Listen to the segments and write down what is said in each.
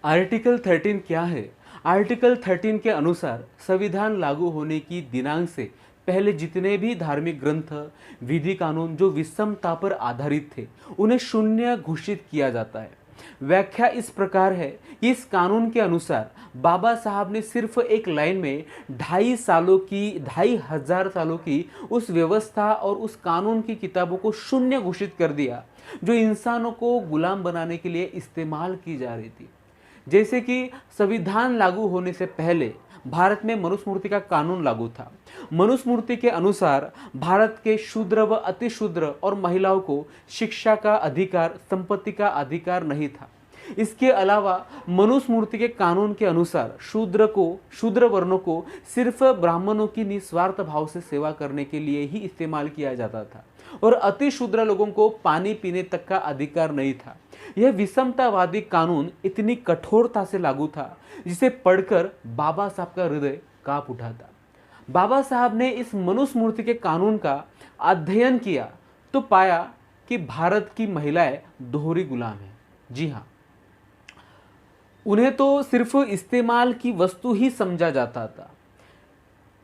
Article 13 क्या है? Article 13 के अनुसार संविधान लागू होने की दिनांक से पहले जितने भी धार्मिक ग्रंथ, विधि कानून जो विषमता पर आधारित थे, उन्हें शून्य घोषित किया जाता है। व्याख्या इस प्रकार है कि इस कानून के अनुसार बाबा साहब ने सिर्फ एक लाइन में 2,500 सालों की उस व्यवस्था और उस कानून की किताबों को शून्य घोषित कर दिया जो इंसानों को गुलाम बनाने के लिए इस्तेमाल की जा रही थी। जैसे कि संविधान लागू होने से पहले भारत में मनुस्मृति का कानून लागू था। मनुस्मृति के अनुसार भारत के शूद्र व अतिशूद्र और महिलाओं को शिक्षा का अधिकार, संपत्ति का अधिकार नहीं था। इसके अलावा मनुस्मृति के कानून के अनुसार शूद्र वर्णों को सिर्फ ब्राह्मणों की निस्वार्थ भाव से सेवा करने के लिए ही इस्तेमाल किया जाता था और अतिशूद्र लोगों को पानी पीने तक का अधिकार नहीं था। यह विषमतावादी कानून इतनी कठोरता से लागू था जिसे पढ़कर बाबा साहब का हृदय कांप उठा था। बाबा साहब ने इस मनुस्मृति के कानून का अध्ययन किया तो पाया कि भारत की महिलाएं दोहरी गुलाम हैं। जी हाँ, उन्हें तो सिर्फ इस्तेमाल की वस्तु ही समझा जाता था।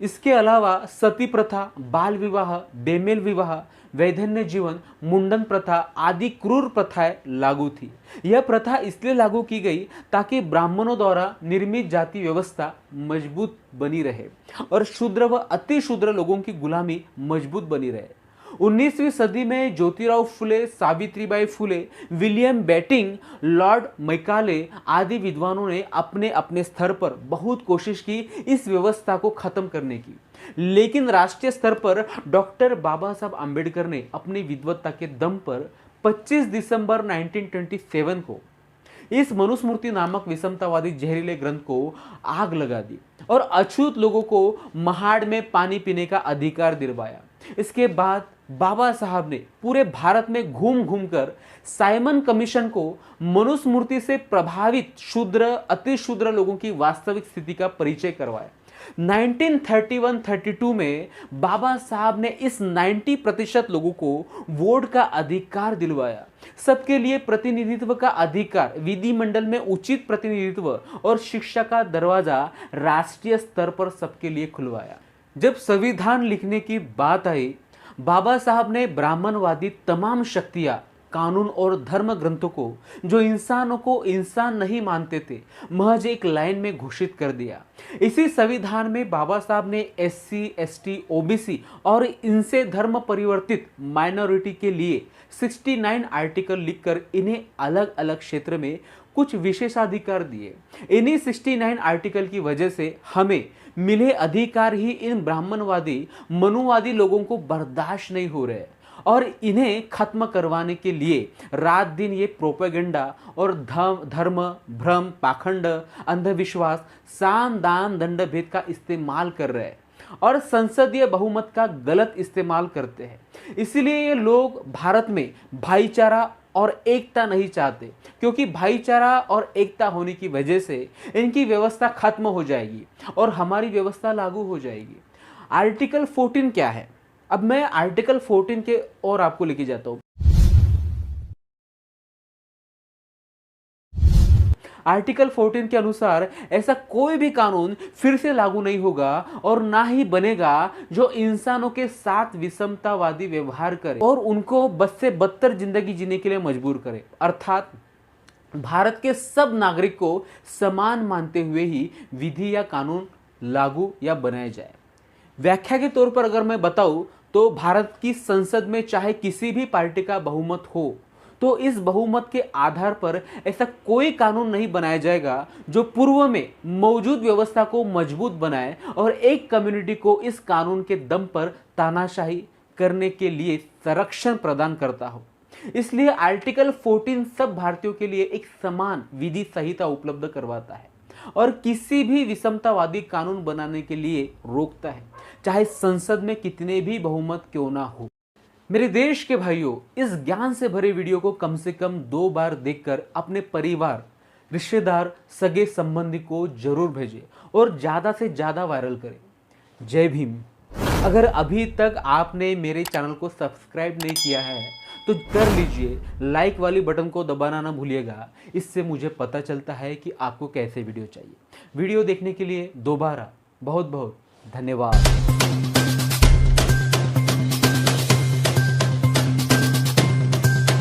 इसके अलावा सती प्रथा, बाल विवाह, बेमेल विवाह, वैधन्य जीवन, मुंडन प्रथा आदि क्रूर प्रथाएं लागू थी। यह प्रथा इसलिए लागू की गई ताकि ब्राह्मणों द्वारा निर्मित जाति व्यवस्था मजबूत बनी रहे और शूद्र व अतिशूद्र लोगों की गुलामी मजबूत बनी रहे। 19वीं सदी में Jyotirao Phule, Savitribai Phule, William betting, Lord Macaulay आदि विद्वानों ने अपने अपने स्तर पर बहुत कोशिश की इस व्यवस्था को खत्म करने की, लेकिन राष्ट्रीय स्तर पर डॉक्टर बाबा साहब आम्बेडकर ने अपनी विद्वत्ता के दम पर 25 दिसंबर 1927 को इस मनुस्मृति नामक विषमतावादी जहरीले ग्रंथ को आग लगा दी और अछूत लोगों को महाड़ में पानी पीने का अधिकार दिलवाया। इसके बाद बाबा साहब ने पूरे भारत में घूम घूम कर साइमन कमीशन को मनुस्मृति से प्रभावित शूद्र, अतिशूद्र लोगों की वास्तविक स्थिति का परिचय करवाया। 1931-32 में बाबा साहब ने इस 90% लोगों को वोट का अधिकार दिलवाया। सबके लिए प्रतिनिधित्व का अधिकार, विधिमंडल में उचित प्रतिनिधित्व और शिक्षा का दरवाजा राष्ट्रीय स्तर पर सबके लिए खुलवाया। जब संविधान लिखने की बात आई, बाबा साहब ने ब्राह्मणवादी तमाम शक्तियां, कानून और धर्म ग्रंथों को जो इंसानों को इंसान नहीं मानते थे, महज एक लाइन में घोषित कर दिया। इसी संविधान में बाबा साहब ने SC, ST, OBC और इनसे धर्म परिवर्तित माइनॉरिटी के लिए 69 आर्टिकल लिखकर इन्हें अलग अलग क्षेत्र में कुछ विशेषाधिकार दिए। इन्हीं 69 आर्टिकल की वजह से हमें मिले अधिकार ही इन ब्राह्मणवादी, मनुवादी लोगों को बर्दाश्त नहीं हो रहे और इन्हें खत्म करवाने के लिए रात दिन ये प्रोपेगेंडा और धर्म, भ्रम, पाखंड, अंधविश्वास, साम, दान, दंड भेद का इस्तेमाल कर रहे हैं और संसदीय बहुमत का गलत इस्तेमाल करते हैं। इसीलिए ये लोग भारत में भाईचारा और एकता नहीं चाहते, क्योंकि भाईचारा और एकता होने की वजह से इनकी व्यवस्था खत्म हो जाएगी और हमारी व्यवस्था लागू हो जाएगी। आर्टिकल 14 क्या है? अब मैं आर्टिकल 14 के और आपको लेके जाता हूं। आर्टिकल 14 के अनुसार ऐसा कोई भी कानून फिर से लागू नहीं होगा और ना ही बनेगा जो इंसानों के साथ विषमतावादी व्यवहार करे और उनको बद से बदतर जिंदगी जीने के लिए मजबूर करे। अर्थात भारत के सब नागरिक को समान मानते हुए ही विधि या कानून लागू या बनाया जाए। व्याख्या के तौर पर अगर मैं बताऊं तो भारत की संसद में चाहे किसी भी पार्टी का बहुमत हो, तो इस बहुमत के आधार पर ऐसा कोई कानून नहीं बनाया जाएगा जो पूर्व में मौजूद व्यवस्था को मजबूत बनाए और एक कम्युनिटी को इस कानून के दम पर तानाशाही करने के लिए संरक्षण प्रदान करता हो। इसलिए आर्टिकल 14 सब भारतीयों के लिए एक समान विधि संहिता उपलब्ध करवाता है और किसी भी विषमतावादी कानून बनाने के लिए रोकता है, चाहे संसद में कितने भी बहुमत क्यों ना हो। मेरे देश के भाइयों, इस ज्ञान से भरे वीडियो को कम से कम 2 बार देखकर अपने परिवार, रिश्तेदार, सगे संबंधी को जरूर भेजें और ज़्यादा से ज़्यादा वायरल करें। जय भीम। अगर अभी तक आपने मेरे चैनल को सब्सक्राइब नहीं किया है तो कर लीजिए, लाइक वाली बटन को दबाना ना भूलिएगा। इससे मुझे पता चलता है कि आपको कैसे वीडियो चाहिए। वीडियो देखने के लिए दोबारा बहुत बहुत धन्यवाद।